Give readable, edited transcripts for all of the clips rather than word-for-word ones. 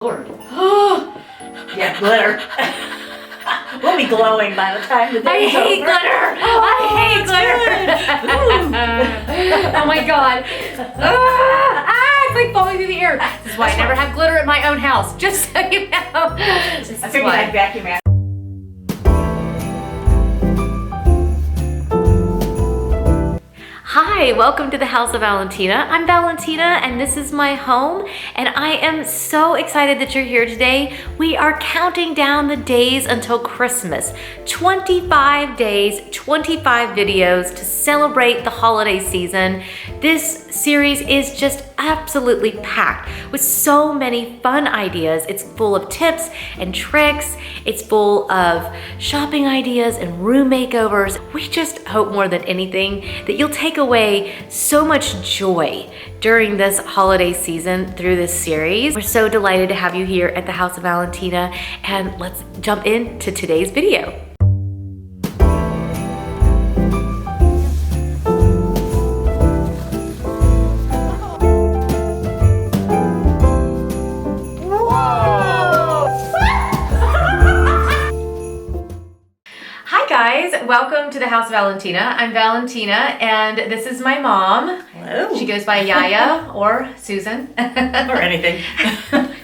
Lord. Yeah, glitter. We'll be glowing by the time the day's over. I hate glitter. Oh my god. It's like falling through the air. This is why I never have glitter at my own house. Just so you know. I figured I'd vacuum out. Hi, welcome to the House of Valentina. I'm Valentina and this is my home, and I am so excited that you're here today. We are counting down the days until Christmas. 25 days, 25 videos to celebrate the holiday season. This series is just absolutely packed with so many fun ideas. It's full of tips and tricks. It's full of shopping ideas and room makeovers. We just hope more than anything that you'll take away so much joy during this holiday season through this series. We're so delighted to have you here at the House of Valentina, and let's jump into today's video. Welcome to the House of Valentina. I'm Valentina and this is my mom. Hello. She goes by Yaya or Susan. Or anything.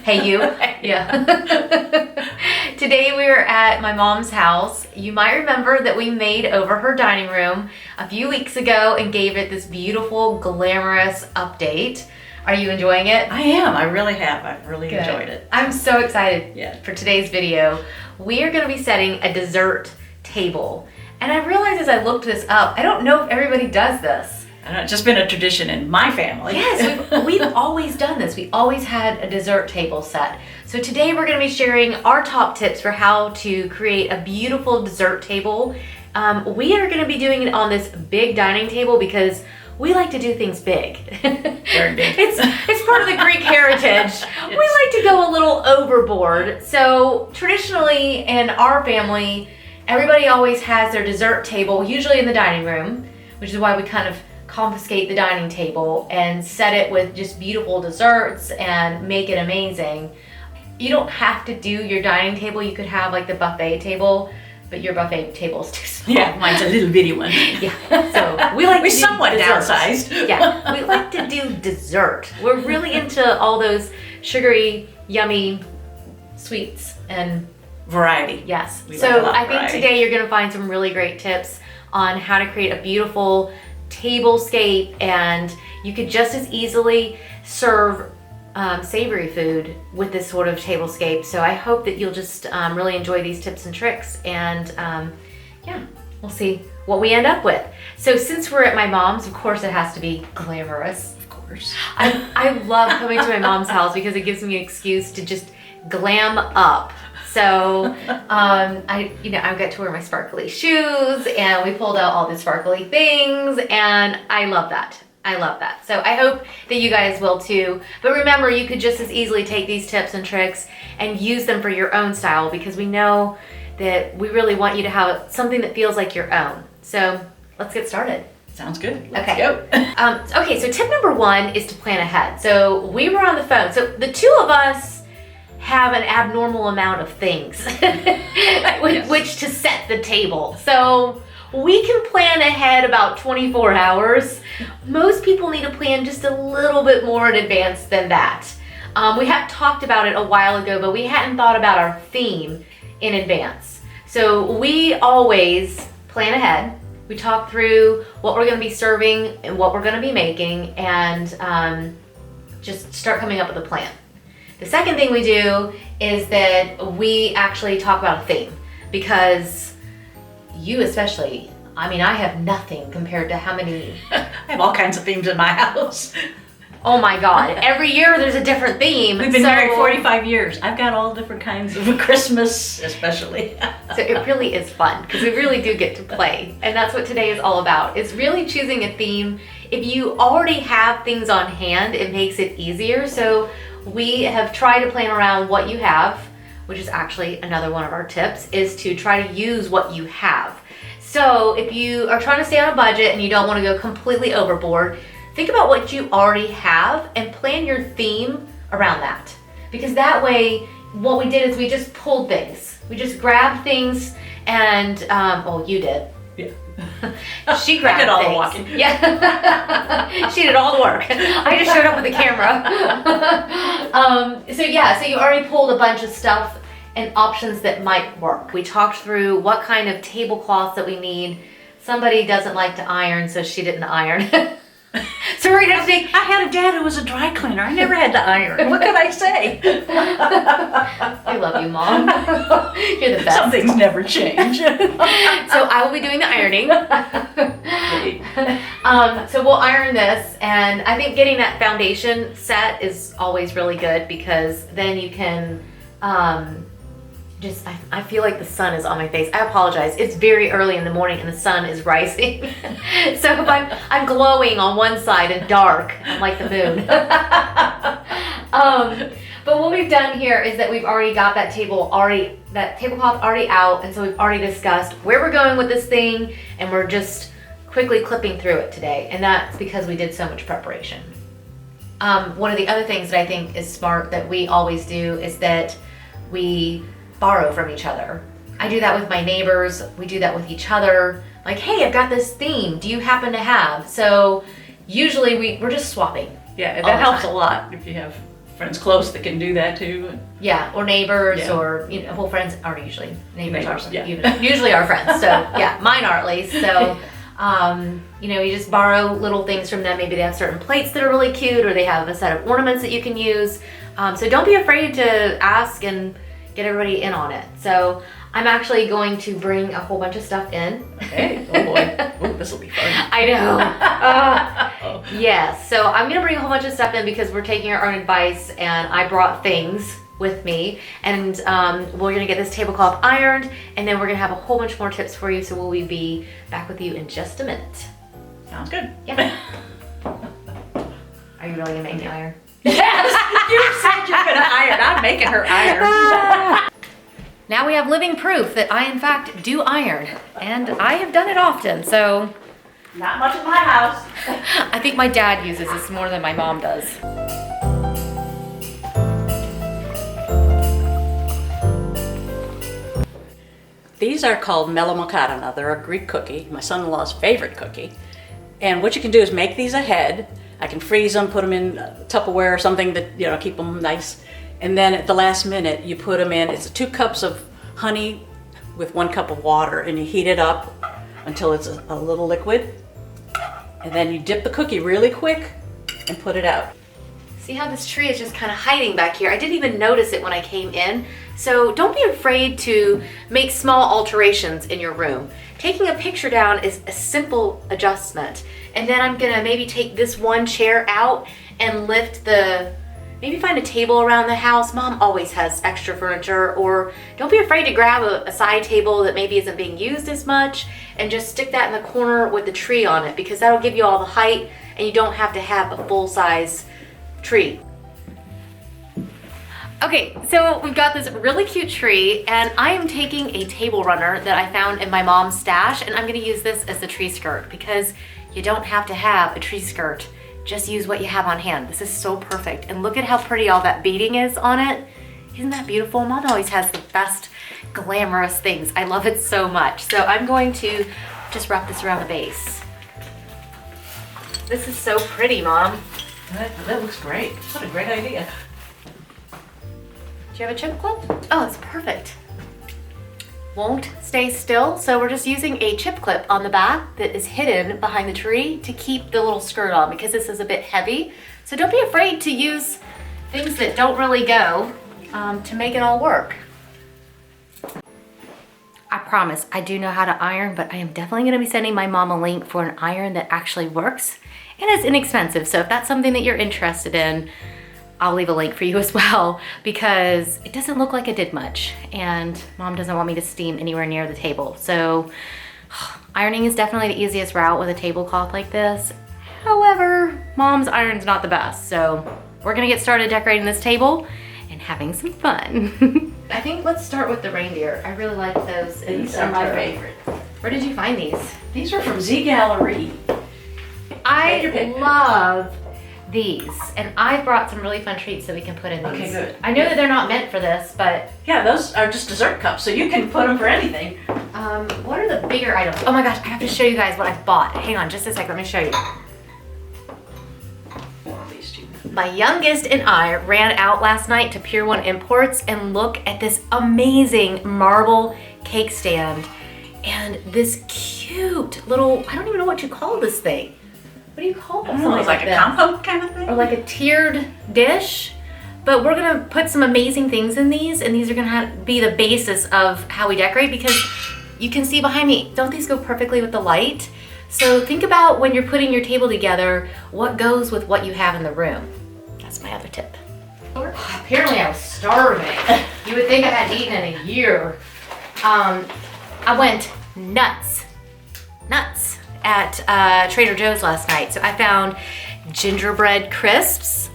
Hey you. Yeah. Today we are at my mom's house. You might remember that we made over her dining room a few weeks ago and gave it this beautiful, glamorous update. Are you enjoying it? I am. I really have. I've really Good. enjoyed it. I'm so excited Yeah. for today's video. We are going to be setting a dessert table. And I realized as I looked this up, I don't know if everybody does this. I know, it's just been a tradition in my family. Yes, we've always done this. We always had a dessert table set. So today we're going to be sharing our top tips for how to create a beautiful dessert table. We are going to be doing it on this big dining table because we like to do things big. Very big. It's part of the Greek heritage. We like to go a little overboard. So traditionally in our family, everybody always has their dessert table, usually in the dining room, which is why we kind of confiscate the dining table and set it with just beautiful desserts and make it amazing. You don't have to do your dining table. You could have like the buffet table, but your buffet table is too small. Yeah, mine's a little bitty one. Yeah, so we like to do somewhat dessert. downsized. Yeah, we like to do dessert. We're really into all those sugary, yummy sweets and Variety. yes. We like a So lot of I think variety. today you're going to find some really great tips on how to create a beautiful tablescape, and you could just as easily serve savory food with this sort of tablescape. So I hope that you'll just really enjoy these tips and tricks, and yeah, we'll see what we end up with. So since we're at my mom's, of course it has to be glamorous. Of course. I love coming to my mom's house because it gives me an excuse to just glam up. So I got to wear my sparkly shoes, and we pulled out all the sparkly things, and I love that. I love that. So I hope that you guys will too. But remember, you could just as easily take these tips and tricks and use them for your own style, because we know that we really want you to have something that feels like your own. So let's get started. Sounds good. Let's Okay. go. Okay, so tip number one is to plan ahead. So we were on the phone. So the two of us have an abnormal amount of things with Yes. which to set the table. So we can plan ahead about 24 hours. Most people need to plan just a little bit more in advance than that. We have talked about it a while ago, but we hadn't thought about our theme in advance. So we always plan ahead. We talk through what we're going to be serving and what we're going to be making, and just start coming up with a plan. The second thing we do is that we actually talk about a theme, because you especially, I mean, I have nothing compared to how many. I have all kinds of themes in my house. Oh my God, every year there's a different theme. We've been married 45 years. I've got all different kinds of Christmas, especially. So it really is fun because we really do get to play. And that's what today is all about. It's really choosing a theme. If you already have things on hand, it makes it easier. So we have tried to plan around what you have, which is actually another one of our tips, is to try to use what you have. So if you are trying to stay on a budget and you don't want to go completely overboard, think about what you already have and plan your theme around that. because that way what we did is we just pulled things. We just grabbed things and, well, you did. Yeah. She grabbed I did all things. the walking. Yeah. She did all the work. I just showed up with the camera. So you already pulled a bunch of stuff and options that might work. We talked through what kind of tablecloths that we need. Somebody doesn't like to iron, so she didn't iron. So we're gonna have to take. I had a dad who was a dry cleaner. I never had to iron. What can I say? I love you, Mom. You're the best. Some things never change. So I will be doing the ironing. So we'll iron this, and I think getting that foundation set is always really good because then you can I feel like the sun is on my face. I apologize. It's very early in the morning and the sun is rising. So if I'm glowing on one side and dark, I'm like the moon. But what we've done here is that we've already got that tablecloth already out, and so we've already discussed where we're going with this thing, and we're just quickly clipping through it today, and that's because we did so much preparation. One of the other things that I think is smart that we always do is that we borrow from each other. I do that with my neighbors. We do that with each other. Like, hey, I've got this theme. Do you happen to have? So usually we're just swapping. Yeah, that helps a lot if you have friends close that can do that too. Yeah, or neighbors, Yeah. or well, friends are usually neighbors are yeah. usually our friends. So yeah, mine are at least. So you just borrow little things from them. Maybe they have certain plates that are really cute, or they have a set of ornaments that you can use. So don't be afraid to ask and get everybody in on it. So I'm actually going to bring a whole bunch of stuff in. Okay. Oh boy. Oh, this will be fun. I know. Yes. So I'm gonna bring a whole bunch of stuff in because we're taking our own advice, and I brought things with me, and we're gonna get this tablecloth ironed, and then we're gonna have a whole bunch more tips for you. So we'll be back with you in just a minute. Sounds good. Yeah. Are you really gonna make me iron? Yes! You said you're gonna iron. I'm making her iron. Now we have living proof that I, in fact, do iron, and I have done it often, so. Not much in my house. I think my dad uses this more than my mom does. These are called melomakatana. They're a Greek cookie, my son-in-law's favorite cookie. And what you can do is make these ahead. I can freeze them, put them in Tupperware or something that, keep them nice. And then at the last minute, you put them in, it's 2 cups of honey with 1 cup of water, and you heat it up until it's a little liquid. And then you dip the cookie really quick and put it out. See how this tree is just kind of hiding back here? I didn't even notice it when I came in. So don't be afraid to make small alterations in your room. Taking a picture down is a simple adjustment. And then I'm gonna maybe take this one chair out and lift maybe find a table around the house. Mom always has extra furniture, or don't be afraid to grab a side table that maybe isn't being used as much and just stick that in the corner with the tree on it, because that'll give you all the height and you don't have to have a full-size tree. Okay, so we've got this really cute tree, and I am taking a table runner that I found in my mom's stash, and I'm gonna use this as the tree skirt because you don't have to have a tree skirt. Just use what you have on hand. This is so perfect. And look at how pretty all that beading is on it. Isn't that beautiful? Mom always has the best glamorous things. I love it so much. So I'm going to just wrap this around the base. This is so pretty, Mom. That looks great. What a great idea. Do you have a chip clip? Oh, it's perfect. Won't stay still, so we're just using a chip clip on the back that is hidden behind the tree to keep the little skirt on, because this is a bit heavy. So don't be afraid to use things that don't really go to make it all work. I promise I do know how to iron, but I am definitely gonna be sending my mom a link for an iron that actually works and is inexpensive. So if that's something that you're interested in, I'll leave a link for you as well, because it doesn't look like it did much, and Mom doesn't want me to steam anywhere near the table. So ironing is definitely the easiest route with a tablecloth like this. However, Mom's iron's not the best. So we're gonna get started decorating this table and having some fun. I think let's start with the reindeer. I really like those. These are my favorite. Where did you find these? These are from ZGallerie. I love these, and I brought some really fun treats that we can put in these. Okay, good. I know that they're not meant for this, but Yeah, those are just dessert cups, so you can put them for anything. what are the bigger items? Oh my gosh, I have to show you guys what I've bought. Hang on just a second, let me show you. One of these two. My youngest and I ran out last night to Pier 1 Imports and look at this amazing marble cake stand and this cute little, I don't even know what you call this thing. What do you call I don't know, it's like a this? compote kind of thing? Or like a tiered dish. But we're gonna put some amazing things in these, and these are gonna be the basis of how we decorate, because you can see behind me, don't these go perfectly with the light? So think about when you're putting your table together, what goes with what you have in the room. That's my other tip. Apparently I was starving. You would think I hadn't eaten in a year. I went nuts at Trader Joe's last night. So I found gingerbread crisps.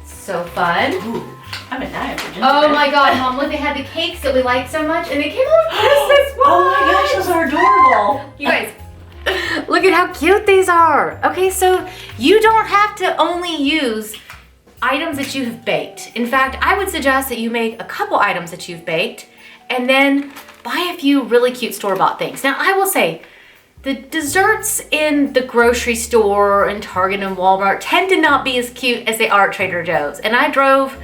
So fun. Ooh, I'm a dying for gingerbread. Oh my god, Mom, look, they had the cakes that we like so much, and they came out of Christmas. Oh my gosh, those are adorable. You guys, look at how cute these are. Okay, so you don't have to only use items that you have baked. In fact, I would suggest that you make a couple items that you've baked and then buy a few really cute store-bought things. Now, I will say, the desserts in the grocery store and Target and Walmart tend to not be as cute as they are at Trader Joe's. And I drove,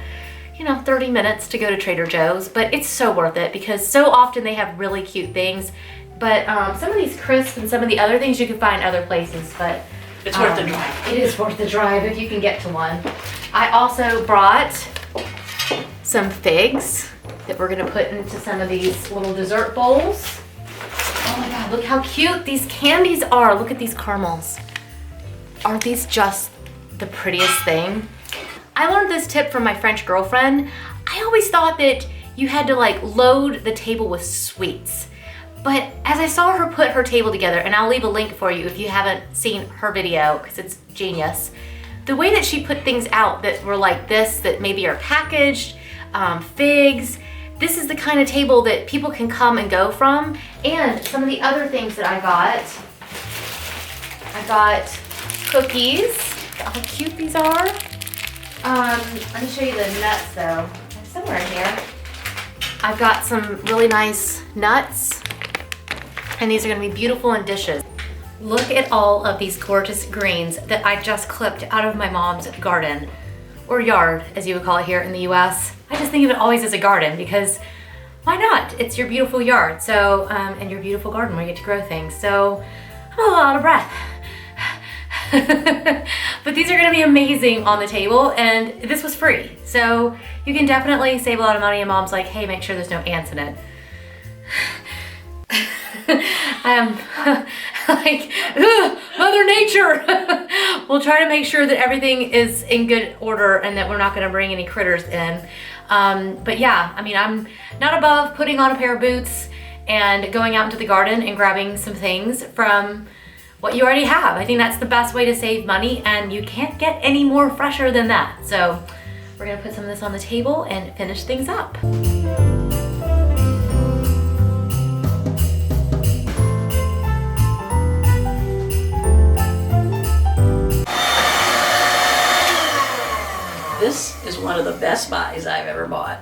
30 minutes to go to Trader Joe's, but it's so worth it because so often they have really cute things. But some of these crisps and some of the other things you can find other places, but It's worth the drive. it is worth the drive if you can get to one. I also brought some figs that we're gonna put into some of these little dessert bowls. Oh my god, look how cute these candies are. Look at these caramels. Aren't these just the prettiest thing? I learned this tip from my French girlfriend. I always thought that you had to load the table with sweets. But as I saw her put her table together, and I'll leave a link for you if you haven't seen her video because it's genius. The way that she put things out that were like this, that maybe are packaged, figs, this is the kind of table that people can come and go from. And some of the other things that I got cookies. Look how cute these are. Let me show you the nuts though. They're somewhere in here. I've got some really nice nuts, and these are gonna be beautiful in dishes. Look at all of these gorgeous greens that I just clipped out of my mom's garden, or yard, as you would call it here in the US. I just think of it always as a garden because why not? It's your beautiful yard, so, and your beautiful garden where you get to grow things. So I'm a little out of breath. But these are gonna be amazing on the table, and this was free. So you can definitely save a lot of money, and Mom's like, hey, make sure there's no ants in it. Like, Mother Nature. We'll try to make sure that everything is in good order and that we're not gonna bring any critters in. But yeah, I mean, I'm not above putting on a pair of boots and going out into the garden and grabbing some things from what you already have. I think that's the best way to save money, and you can't get any more fresher than that. So we're gonna put some of this on the table and finish things up. This is one of the best buys I've ever bought.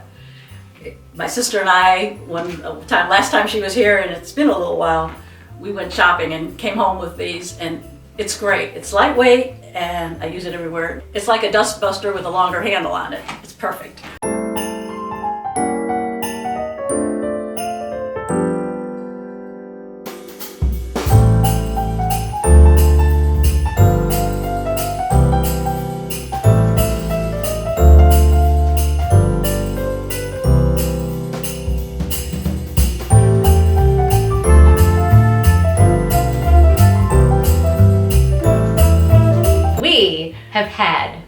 My sister and I, last time she was here, and it's been a little while, we went shopping and came home with these, and it's great. It's lightweight, and I use it everywhere. It's like a dust buster with a longer handle on it. It's perfect. Have had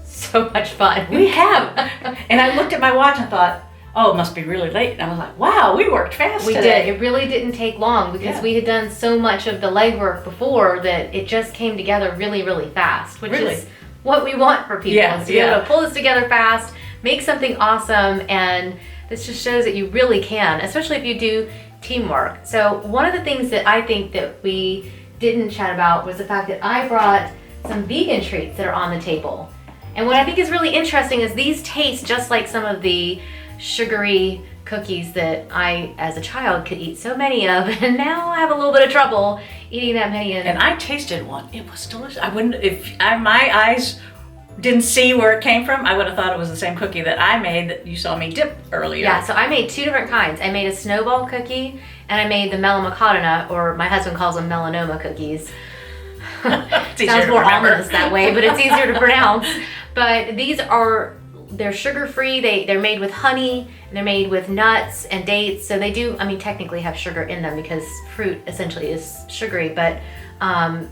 so much fun. We have. And I looked at my watch and thought, oh, it must be really late. And I was like, wow, we worked fast today. Did. It really didn't take long because we had done so much of the legwork before that it just came together really, really fast, which is what we want for people. Yeah, is to be able to pull this together fast, make something awesome, and this just shows that you really can, especially if you do teamwork. So one of the things that I think that we didn't chat about was the fact that I brought some vegan treats that are on the table. And what I think is really interesting is these taste just like some of the sugary cookies that I, as a child, could eat so many of, and now I have a little bit of trouble eating that many. And I tasted one. It was delicious. I wouldn't, my eyes didn't see where it came from, I would have thought it was the same cookie that I made that you saw me dip earlier. Yeah, so I made 2 different kinds. I made a snowball cookie, and I made the melomacadona, or my husband calls them melanoma cookies. Sounds more ominous that way, but it's easier to pronounce. But these are, they're sugar-free, they're made with honey, and they're made with nuts and dates, so they do, I mean, technically have sugar in them because fruit essentially is sugary, but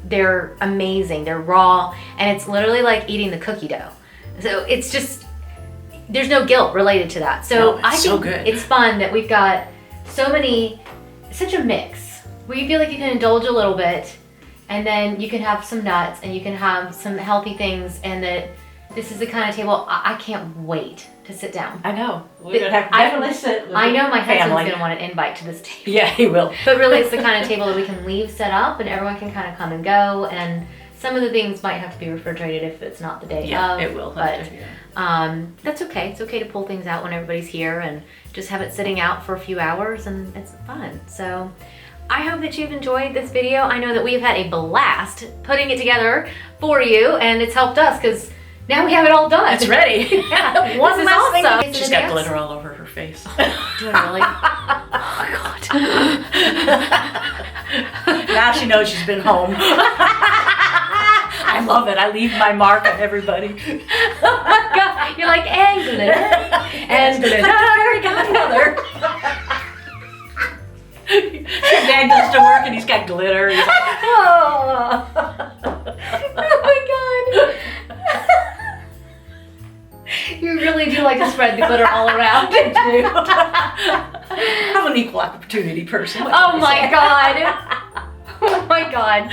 they're amazing. They're raw, and it's literally like eating the cookie dough. So it's just, there's no guilt related to that. So I think it's fun that we've got such a mix where you feel like you can indulge a little bit, and then you can have some nuts, and you can have some healthy things, and that this is the kind of table I can't wait to sit down. I know. We're gonna have to definitely sit with I know my family. husband's gonna want an invite to this table. Yeah, he will. But really, it's the kind of table that we can leave set up, and everyone can kind of come and go. And some of the things might have to be refrigerated if it's not the day of. Yeah, it will. But that's okay. It's okay to pull things out when everybody's here and just have it sitting out for a few hours, and it's fun. So I hope that you've enjoyed this video. I know that we've had a blast putting it together for you, and it's helped us because now we have it all done. It's ready. Yeah, One last thing. awesome. She's got glitter all over her face. Do I really? Oh my god. Now she knows she's been home. I love it. I leave my mark on everybody. Oh my god. You're like, and glitter. And glitter. Fairy godmother. Your dad goes to work and he's got glitter. He's like, oh. Oh my god. You really do like to spread the glitter all around. I do. I'm an equal opportunity person. Oh my god. Oh my god.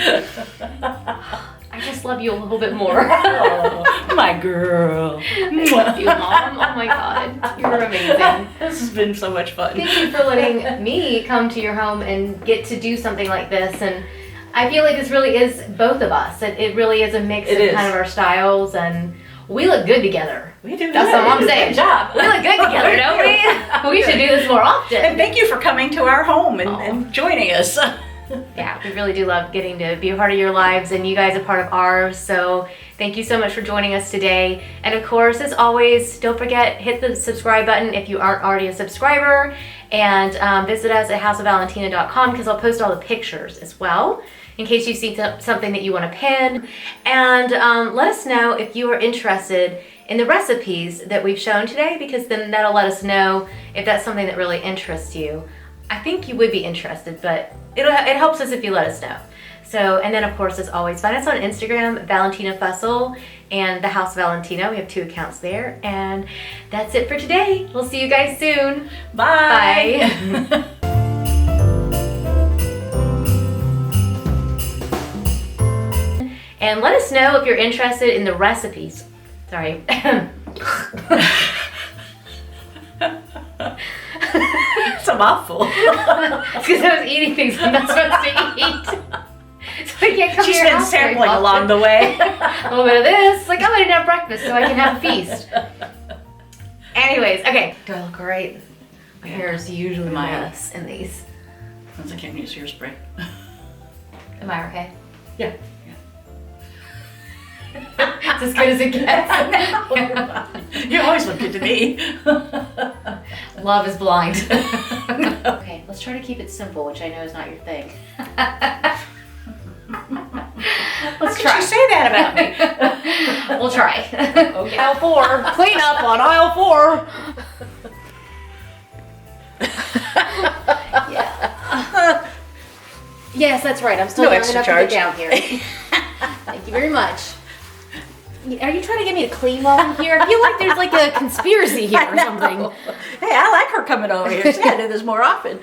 I just love you a little bit more. Oh, my girl. Thank you, Mom. Oh my god. You're amazing. This has been so much fun. Thank you for letting me come to your home and get to do something like this. And I feel like this really is both of us. It really is a mix of kind of our styles, and we look good together. We do. That's what I'm saying. Good job. We look good together, don't we? We should do this more often. And thank you for coming to our home and joining us. Yeah, we really do love getting to be a part of your lives, and you guys a part of ours. So thank you so much for joining us today. And of course, as always, don't forget, hit the subscribe button if you aren't already a subscriber, and visit us at houseofvalentina.com because I'll post all the pictures as well in case you see something that you want to pin. And let us know if you are interested in the recipes that we've shown today, because then that'll let us know if that's something that really interests you. I think you would be interested, but it helps us if you let us know. So, and then of course, as always, find us on Instagram, Valentina Fussell, and the House Valentina. We have 2 accounts there. And that's it for today. We'll see you guys soon. Bye. Bye. And let us know if you're interested in the recipes. Sorry. It's a mouthful. It's because I was eating things I'm not supposed to eat. So I can't come She's to your been house very sampling often. along the way. A little bit of this. Like, oh, I didn't have breakfast, so I can have a feast. Anyways, okay. Do I look great? My hair is usually a mess in these. Once I can't use hairspray. Am I okay? Yeah. It's as good as it gets. You always look good to me. Love is blind. Okay, let's try to keep it simple, which I know is not your thing. Let's try. You say that about me. We'll try. Okay. Aisle 4. Clean up on aisle 4. Yeah. Yes, that's right. I'm still No young extra enough to get charge. down here. Thank you very much. Are you trying to get me to clean while I'm here? I feel like there's like a conspiracy here or something. Hey, I like her coming over here. She gotta do this more often.